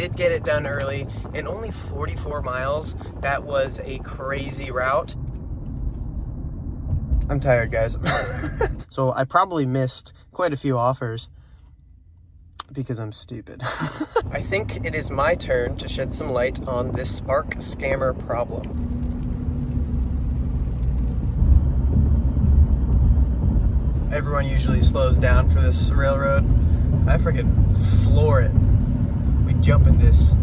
did get it done early and only 44 miles. That was a crazy route. I'm tired, guys. So I probably missed quite a few offers because I'm stupid. I think it is my turn to shed some light on this Spark scammer problem. Everyone usually slows down for this railroad. I freaking floor it. We jump in this.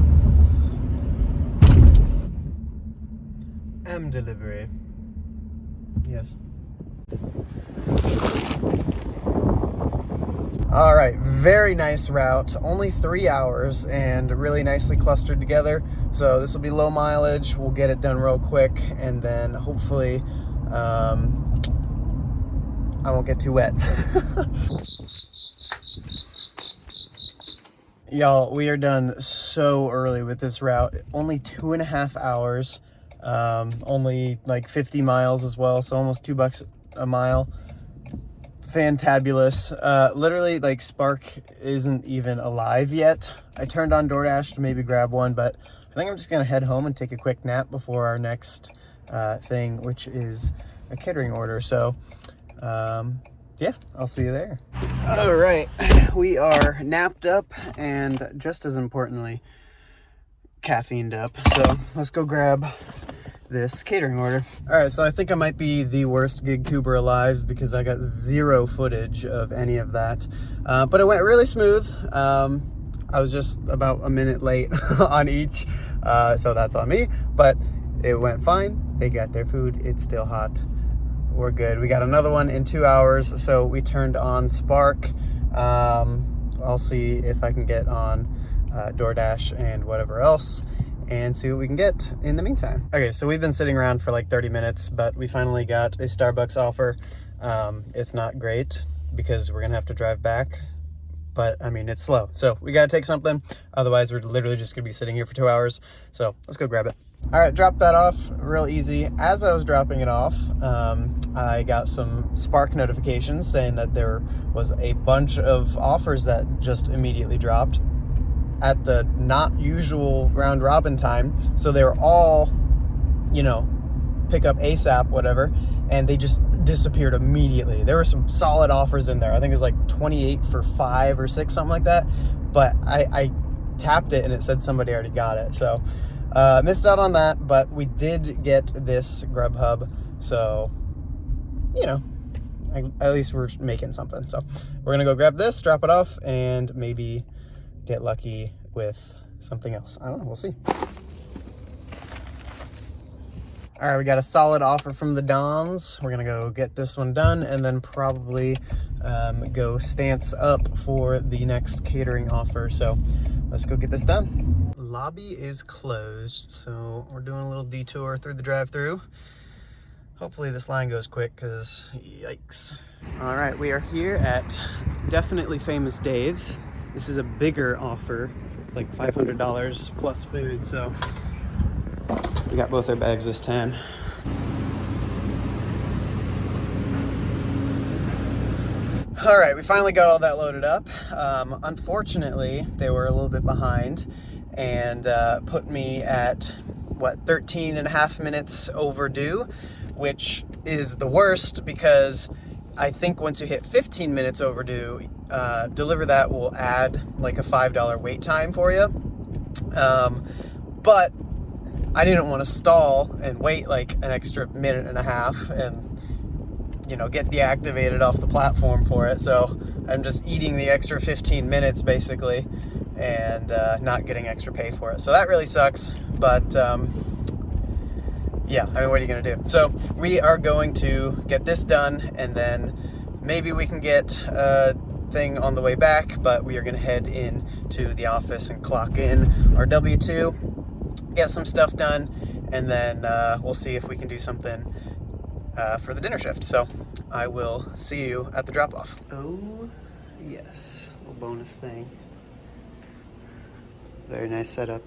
Delivery. Yes. All right, very nice route, only 3 hours and really nicely clustered together. So this will be low mileage. We'll get it done real quick, and then hopefully I won't get too wet. Y'all, we are done so early with this route. Only 2.5 hours, only like 50 miles as well, so almost $2 a mile. Fantabulous. Literally, like, Spark isn't even alive yet. I turned on DoorDash to maybe grab one, but I think I'm just gonna head home and take a quick nap before our next thing, which is a catering order. So yeah, I'll see you there. All right, we are napped up and, just as importantly, caffeined up. So let's go grab this catering order. All right, so I think I might be the worst gig tuber alive because I got zero footage of any of that, but it went really smooth. I was just about a minute late on each, so that's on me, but it went fine. They got their food. It's still hot. We're good. We got another one in 2 hours, so we turned on Spark. I'll see if I can get on DoorDash and whatever else, and see what we can get in the meantime. Okay, so we've been sitting around for like 30 minutes, but we finally got a Starbucks offer. It's not great because we're gonna have to drive back, but I mean, it's slow. So we gotta take something, otherwise we're literally just gonna be sitting here for 2 hours. So let's go grab it. All right, drop that off real easy. As I was dropping it off, I got some Spark notifications saying that there was a bunch of offers that just immediately dropped at the not usual round robin time. So they were all, you know, pick up ASAP, whatever, and they just disappeared immediately. There were some solid offers in there. I think it was like 28 for 5 or 6, something like that. But I tapped it and it said somebody already got it. So missed out on that, but we did get this Grubhub. So, you know, at least we're making something. So we're gonna go grab this, drop it off, and maybe get lucky with something else. I don't know, we'll see. All right, we got a solid offer from the Dons. We're gonna go get this one done and then probably go stance up for the next catering offer. So let's go get this done. Lobby is closed, so we're doing a little detour through the drive-thru. Hopefully this line goes quick, because yikes. All right, we are here at Definitely Famous Dave's. This is a bigger offer. It's like $500 plus food, so we got both our bags this time. All right, we finally got all that loaded up. Unfortunately, they were a little bit behind and put me at, what, 13 and a half minutes overdue, which is the worst because I think once you hit 15 minutes overdue, Deliver That will add like a $5 wait time for you. But I didn't want to stall and wait like an extra minute and a half and, you know, get deactivated off the platform for it. So I'm just eating the extra 15 minutes basically and not getting extra pay for it. So that really sucks, but yeah, I mean, what are you gonna do? So we are going to get this done and then maybe we can get a thing on the way back, but we are gonna head in to the office and clock in our W-2, get some stuff done, and then we'll see if we can do something for the dinner shift. So I will see you at the drop-off. Oh yes, a little bonus thing. Very nice setup.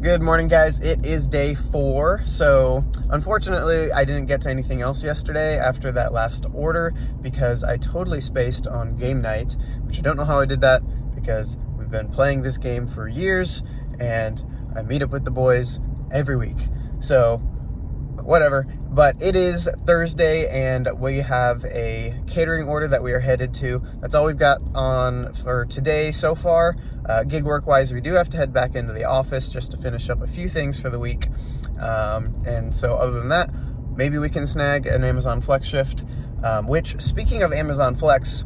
Good morning, guys. It is day 4. So unfortunately, I didn't get to anything else yesterday after that last order because I totally spaced on game night, which I don't know how I did that because we've been playing this game for years and I meet up with the boys every week. So whatever, but it is Thursday and we have a catering order that we are headed to. That's all we've got on for today so far. Gig work wise, we do have to head back into the office just to finish up a few things for the week. And so other than that, maybe we can snag an Amazon Flex shift, which, speaking of Amazon Flex,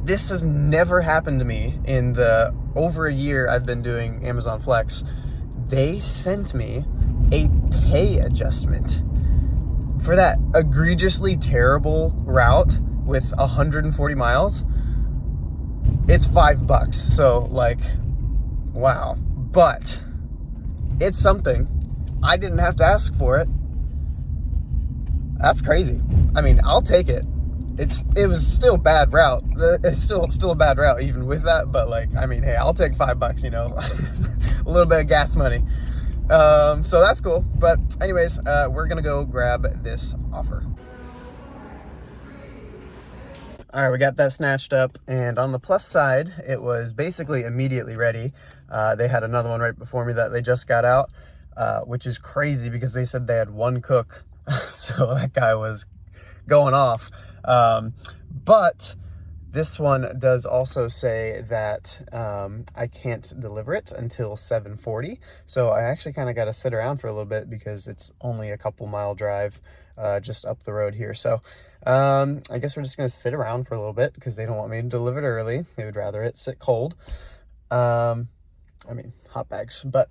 this has never happened to me in the over a year I've been doing Amazon Flex. They sent me a pay adjustment for that egregiously terrible route with 140 miles. It's $5. So like, wow. But it's something. I didn't have to ask for it. That's crazy. I mean, I'll take it. It was still a bad route. It's still a bad route even with that, but like, I mean, hey, I'll take $5, you know, a little bit of gas money. So that's cool. But anyways, we're gonna go grab this offer. All right, we got that snatched up, and on the plus side, it was basically immediately ready. They had another one right before me that they just got out, which is crazy because they said they had one cook. So that guy was going off. But this one does also say that I can't deliver it until 7:40. So I actually kind of got to sit around for a little bit because it's only a couple mile drive just up the road here. So I guess we're just going to sit around for a little bit because they don't want me to deliver it early. They would rather it sit cold. I mean, hot bags, but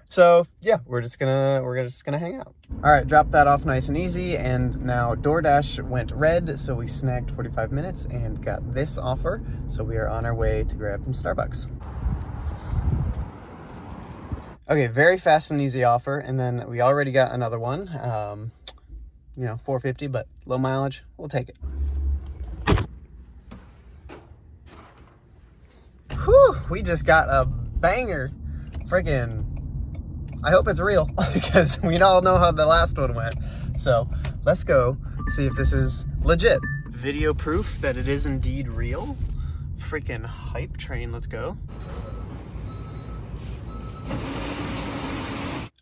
so yeah, we're just gonna hang out. All right, drop that off nice and easy, and now DoorDash went red, so we snagged 45 minutes and got this offer. So we are on our way to grab some Starbucks. Okay, very fast and easy offer, and then we already got another one. You know, $4.50, but low mileage. We'll take it. Whew, we just got a banger. Freaking, I hope it's real because we all know how the last one went. So let's go see if this is legit. Video proof that it is indeed real. Freaking hype train, let's go.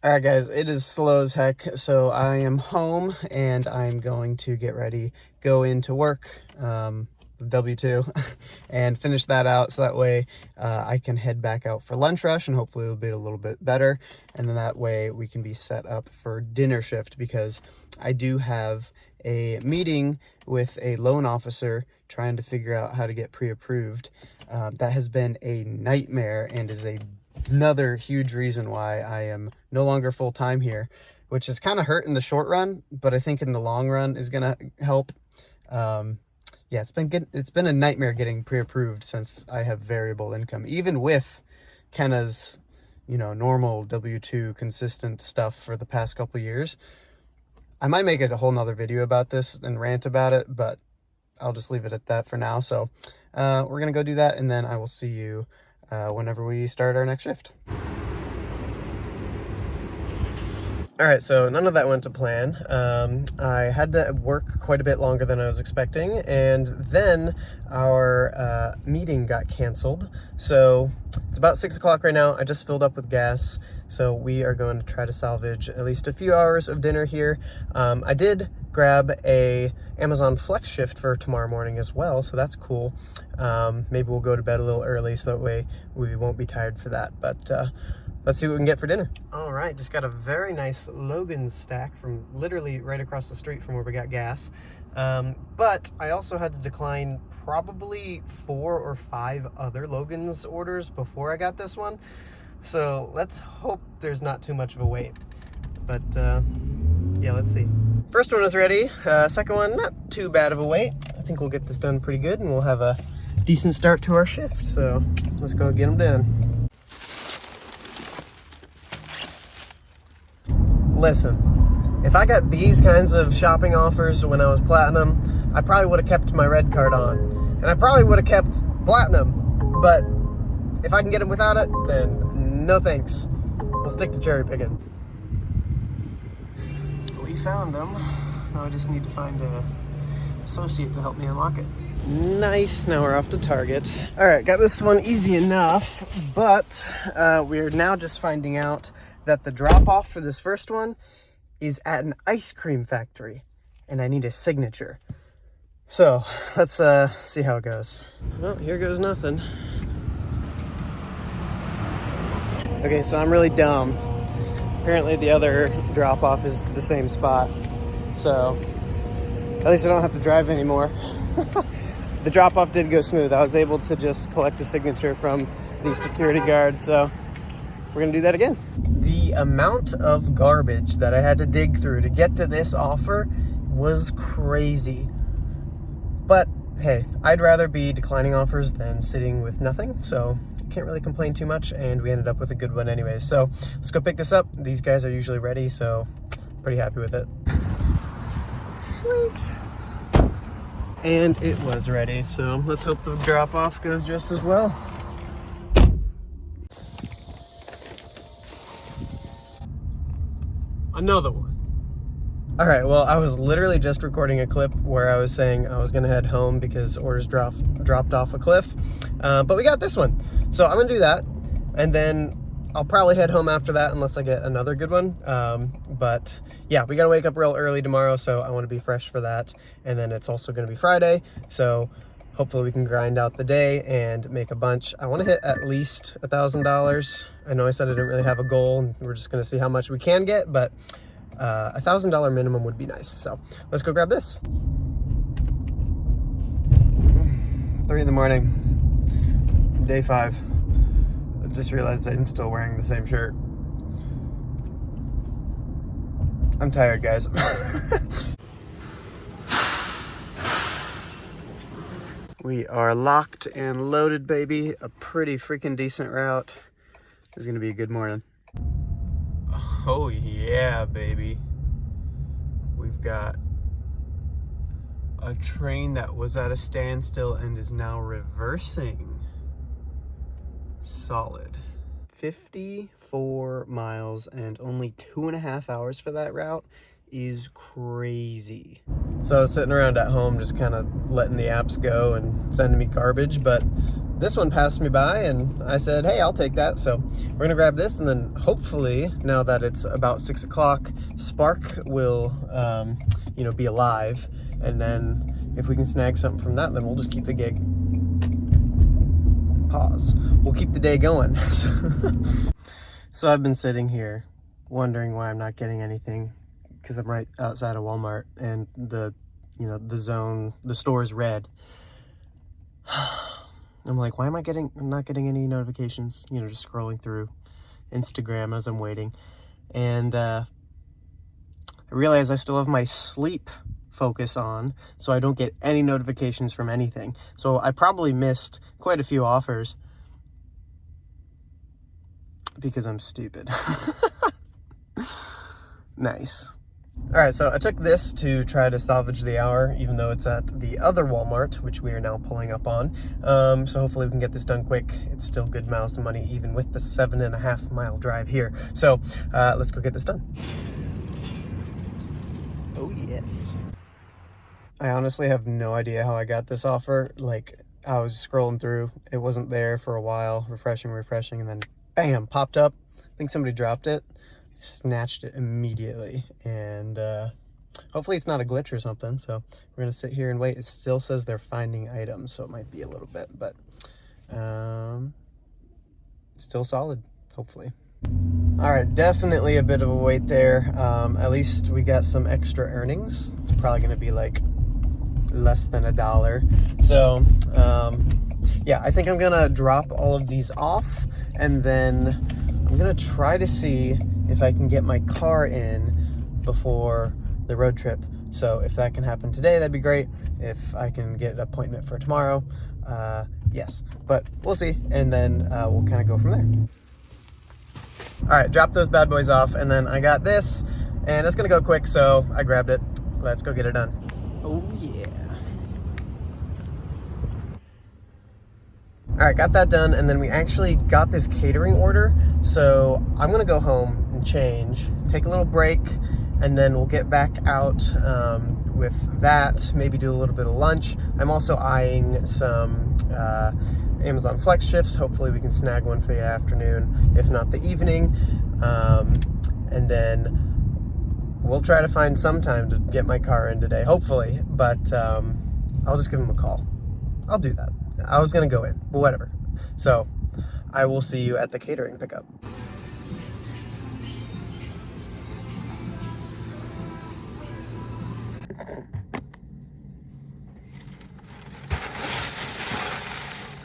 All right, guys, it is slow as heck. So I am home and I'm going to get ready, go into work, W2, and finish that out so that way I can head back out for lunch rush, and hopefully it'll be a little bit better, and then that way we can be set up for dinner shift, because I do have a meeting with a loan officer trying to figure out how to get pre-approved. That has been a nightmare and is another huge reason why I am no longer full-time here, which is kind of hurt in the short run, but I think in the long run is gonna help. Yeah, it's been a nightmare getting pre-approved since I have variable income, even with Kenna's, you know, normal W2 consistent stuff for the past couple years. I might make it a whole nother video about this and rant about it, but I'll just leave it at that for now. So we're gonna go do that, and then I will see you whenever we start our next shift. All right, so none of that went to plan. I had to work quite a bit longer than I was expecting, and then our meeting got canceled. So it's about 6 o'clock right now. I just filled up with gas, so we are going to try to salvage at least a few hours of dinner here. I did grab a Amazon Flex shift for tomorrow morning as well, so that's cool. Maybe we'll go to bed a little early so that way we won't be tired for that, but let's see what we can get for dinner. All right, just got a very nice Logan's stack from literally right across the street from where we got gas. But I also had to decline probably 4 or 5 other Logan's orders before I got this one. So let's hope there's not too much of a wait. But yeah, let's see. First one is ready. Second one, not too bad of a wait. I think we'll get this done pretty good and we'll have a decent start to our shift. So let's go get them done. Listen, if I got these kinds of shopping offers when I was Platinum, I probably would have kept my red card on. And I probably would have kept Platinum. But if I can get them without it, then no thanks. We'll stick to cherry picking. We found them. Now I just need to find an associate to help me unlock it. Nice, now we're off to Target. All right, got this one easy enough, but we're now just finding out that the drop-off for this first one is at an ice cream factory, and I need a signature. So let's see how it goes. Well, here goes nothing. Okay, so I'm really dumb. Apparently the other drop-off is to the same spot, so at least I don't have to drive anymore. The drop-off did go smooth. I was able to just collect a signature from the security guard, so we're gonna do that again. The amount of garbage that I had to dig through to get to this offer was crazy. But hey, I'd rather be declining offers than sitting with nothing, so can't really complain too much, and we ended up with a good one anyways. So let's go pick this up. These guys are usually ready, so pretty happy with it. Sweet. And it was ready, so let's hope the drop-off goes just as well. Another one. All right, well, I was literally just recording a clip where I was saying I was gonna head home because orders dropped off a cliff, but we got this one. So I'm gonna do that, and then I'll probably head home after that unless I get another good one. But yeah, we gotta wake up real early tomorrow, so I wanna be fresh for that. And then it's also gonna be Friday, so hopefully we can grind out the day and make a bunch. I wanna hit at least $1,000. I know I said I didn't really have a goal, and we're just gonna see how much we can get, but $1,000 minimum would be nice. So let's go grab this. 3 in the morning, day 5. I just realized I'm still wearing the same shirt. I'm tired, guys. We are locked and loaded, baby. A pretty freaking decent route. This is gonna be a good morning. Oh yeah, baby. We've got a train that was at a standstill and is now reversing. Solid. 54 miles and only 2.5 hours for that route is crazy. So I was sitting around at home just kind of letting the apps go and sending me garbage, but this one passed me by and I said, hey, I'll take that. So we're gonna grab this, and then hopefully, now that it's about 6 o'clock, Spark will be alive. And then if we can snag something from that, then we'll just keep the gig. Pause. We'll keep the day going. So I've been sitting here wondering why I'm not getting anything, because I'm right outside of Walmart and the store is red. I'm like, why am I not getting any notifications? Just scrolling through Instagram as I'm waiting. And I realize I still have my sleep focus on, so I don't get any notifications from anything. So I probably missed quite a few offers because I'm stupid. Nice. All right, so I took this to try to salvage the hour, even though it's at the other Walmart, which we are now pulling up on. So hopefully we can get this done quick. It's still good miles of money, even with the 7.5 mile drive here. So let's go get this done. Oh yes. I honestly have no idea how I got this offer. Like, I was scrolling through, it wasn't there for a while, refreshing, and then bam, popped up. I think somebody dropped it. Snatched it immediately, and hopefully it's not a glitch or something. So we're gonna sit here and wait. It still says they're finding items, so it might be a little bit, but still solid, hopefully. All right, definitely a bit of a wait there. At least we got some extra earnings. It's probably gonna be like less than $1. So yeah, I think I'm gonna drop all of these off, and then I'm gonna try to see if I can get my car in before the road trip. So if that can happen today, that'd be great. If I can get an appointment for tomorrow, yes, but we'll see. And then we'll kind of go from there. All right, drop those bad boys off, and then I got this, and it's gonna go quick, so I grabbed it. Let's go get it done. Oh yeah. All right, got that done, and then we actually got this catering order. So I'm gonna go home and change, take a little break, and then we'll get back out with that, maybe do a little bit of lunch. I'm also eyeing some Amazon Flex shifts. Hopefully we can snag one for the afternoon, if not the evening. And then we'll try to find some time to get my car in today, hopefully, but I'll just give him a call. I'll do that. I was gonna go in, but whatever. So I will see you at the catering pickup.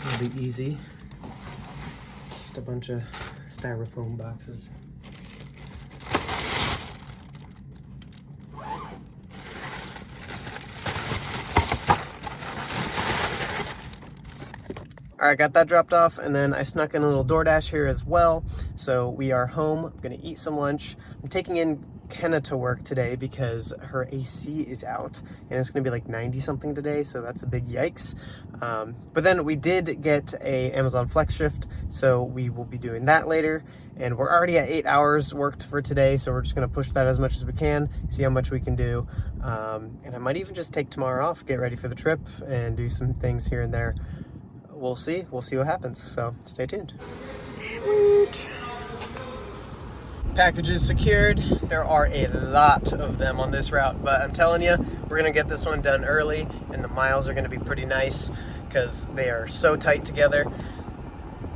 It'll be easy. It's just a bunch of styrofoam boxes. All right, got that dropped off, and then I snuck in a little DoorDash here as well. So we are home. I'm gonna eat some lunch. I'm taking in Kenna to work today because her AC is out, and it's gonna be like 90 something today, so that's a big yikes. But then we did get a Amazon Flex shift, so we will be doing that later. And we're already at 8 hours worked for today, so we're just gonna push that as much as we can, see how much we can do. And I might even just take tomorrow off, get ready for the trip, and do some things here and there. We'll see what happens, so stay tuned. Sweet. Packages secured. There are a lot of them on this route, but I'm telling you, we're gonna get this one done early, and the miles are gonna be pretty nice because they are so tight together.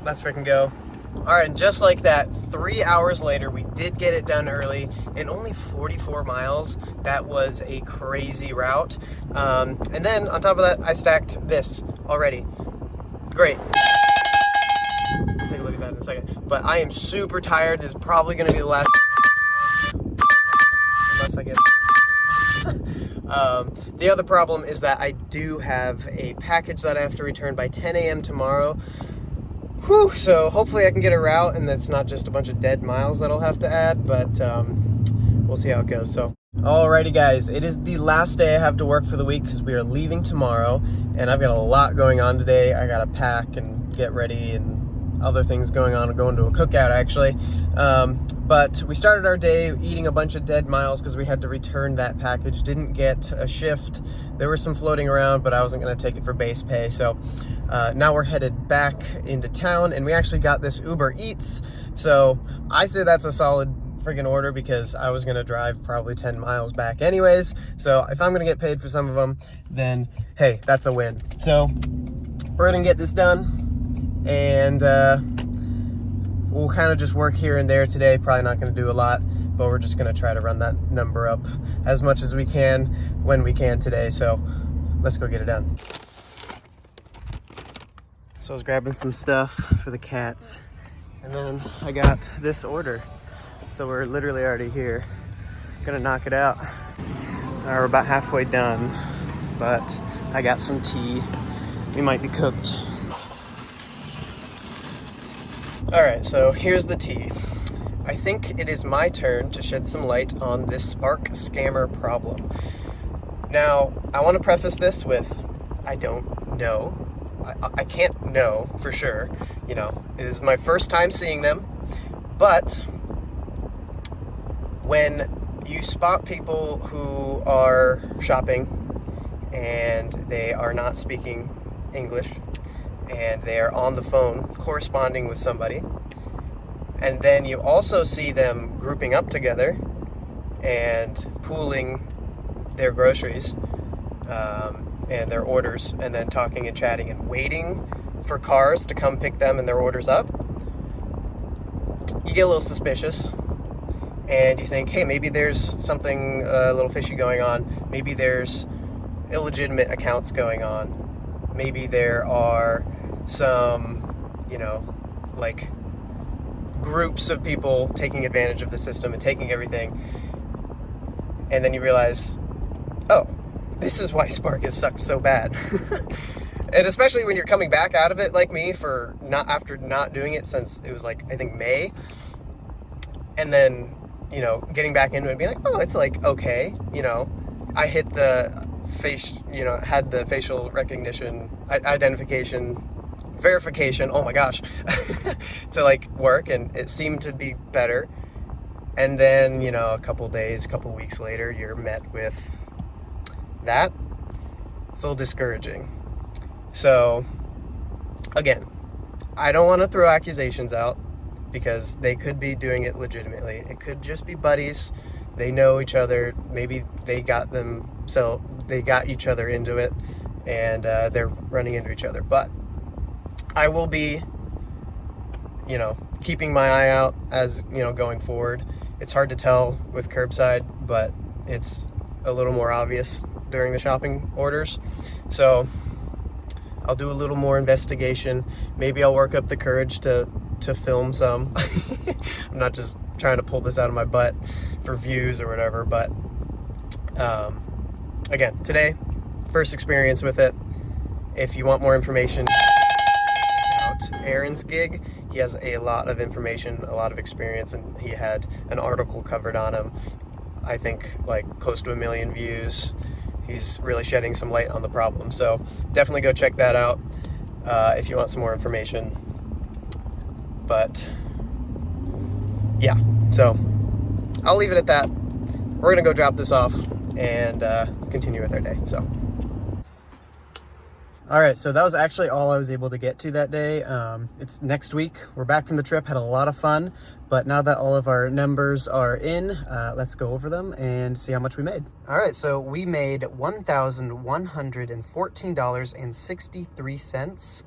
Let's freaking go. All right, just like that, 3 hours later, we did get it done early, and only 44 miles. That was a crazy route. And then on top of that, I stacked this already. Great. Take a look at that in a second. But I am super tired. This is probably going to be the last, unless I get. The other problem is that I do have a package that I have to return by 10 a.m. tomorrow. Whew, so hopefully I can get a route, and that's not just a bunch of dead miles that I'll have to add, but we'll see how it goes. So, alrighty guys, it is the last day I have to work for the week because we are leaving tomorrow, and I've got a lot going on today. I gotta pack and get ready and other things going on. I'm going to a cookout actually. But we started our day eating a bunch of dead miles because we had to return that package. Didn't get a shift. There were some floating around, but I wasn't gonna take it for base pay. So now we're headed back into town, and we actually got this Uber Eats. So I say that's a solid freaking order because I was gonna drive probably 10 miles back anyways. So if I'm gonna get paid for some of them, then hey, that's a win. So we're gonna get this done, and we'll kind of just work here and there today. Probably not gonna do a lot, but we're just gonna try to run that number up as much as we can when we can today. So let's go get it done. So I was grabbing some stuff for the cats, and then I got this order. So we're literally already here. Gonna knock it out. We're about halfway done, but I got some tea. We might be cooked. All right, so here's the tea. I think it is my turn to shed some light on this Spark scammer problem. Now, I want to preface this with, I don't know. I can't know for sure. You know, it is my first time seeing them, but when you spot people who are shopping and they are not speaking English and they are on the phone corresponding with somebody, and then you also see them grouping up together and pooling their groceries and their orders, and then talking and chatting and waiting for cars to come pick them and their orders up, you get a little suspicious. And you think, hey, maybe there's something a little fishy going on. Maybe there's illegitimate accounts going on. Maybe there are some, you know, like groups of people taking advantage of the system and taking everything. And then you realize, oh, this is why Spark has sucked so bad. And especially when you're coming back out of it like me after not doing it since it was like, I think May. And then, you know, getting back into it and being like, oh, it's like, okay, you know, I hit the face, you know, had the facial recognition, identification, verification, oh my gosh, to like work, and it seemed to be better. And then, you know, a couple weeks later, you're met with that. It's a little discouraging. So, again, I don't want to throw accusations out because they could be doing it legitimately. It could just be buddies. They know each other. Maybe they got each other into it, and they're running into each other. But I will be, you know, keeping my eye out as, you know, going forward. It's hard to tell with curbside, but it's a little more obvious during the shopping orders. So I'll do a little more investigation. Maybe I'll work up the courage to film some. I'm not just trying to pull this out of my butt for views or whatever, but again, today, first experience with it. If you want more information, check out Aaron's gig. He has a lot of information, a lot of experience, and he had an article covered on him. I think like close to 1 million views. He's really shedding some light on the problem. So definitely go check that out if you want some more information. But yeah, so I'll leave it at that. We're gonna go drop this off and continue with our day. So. All right, so that was actually all I was able to get to that day. It's next week. We're back from the trip, had a lot of fun, but now that all of our numbers are in, let's go over them and see how much we made. All right, so we made $1,114.63,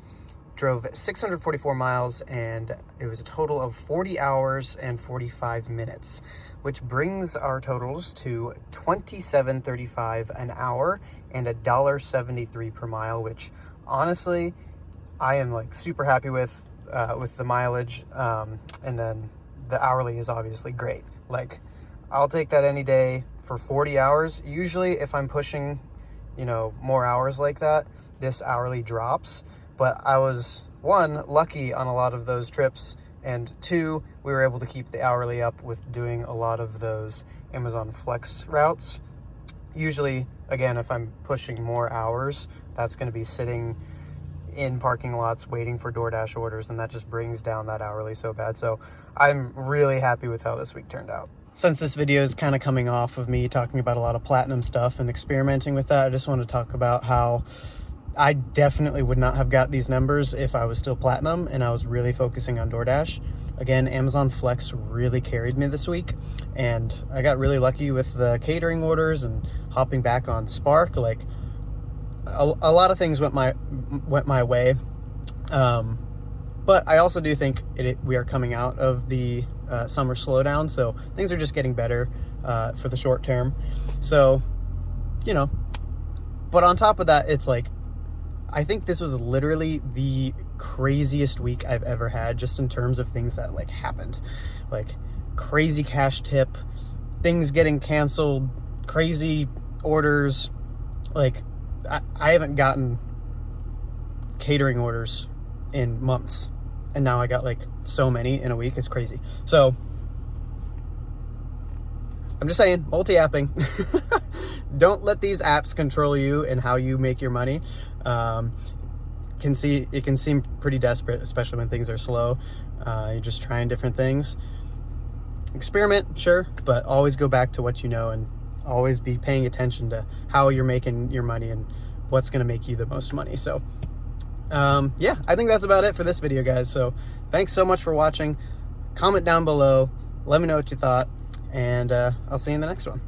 drove 644 miles, and it was a total of 40 hours and 45 minutes, which brings our totals to $27.35 an hour and $1.73 per mile, which honestly, I am like super happy with the mileage. And then the hourly is obviously great. Like, I'll take that any day for 40 hours. Usually if I'm pushing, you know, more hours like that, this hourly drops. But I was, one, lucky on a lot of those trips, and two, we were able to keep the hourly up with doing a lot of those Amazon Flex routes. Usually, again, if I'm pushing more hours, that's going to be sitting in parking lots waiting for DoorDash orders, and that just brings down that hourly so bad. So I'm really happy with how this week turned out. Since this video is kind of coming off of me talking about a lot of platinum stuff and experimenting with that, I just want to talk about how I definitely would not have got these numbers if I was still platinum and I was really focusing on DoorDash. Again, Amazon Flex really carried me this week, and I got really lucky with the catering orders and hopping back on Spark. Like a lot of things went my way, but I also do think we are coming out of the summer slowdown, so things are just getting better for the short term. So, you know, but on top of that, it's like, I think this was literally the craziest week I've ever had, just in terms of things that like happened, like crazy cash tip, things getting canceled, crazy orders. Like I haven't gotten catering orders in months, and now I got like so many in a week. It's crazy. So I'm just saying, multi-apping. Don't let these apps control you and how you make your money. It can seem pretty desperate, especially when things are slow. You're just trying different things. Experiment, sure, but always go back to what you know, and always be paying attention to how you're making your money and what's going to make you the most money. So yeah, I think that's about it for this video, guys. So thanks so much for watching. Comment down below, let me know what you thought, and I'll see you in the next one.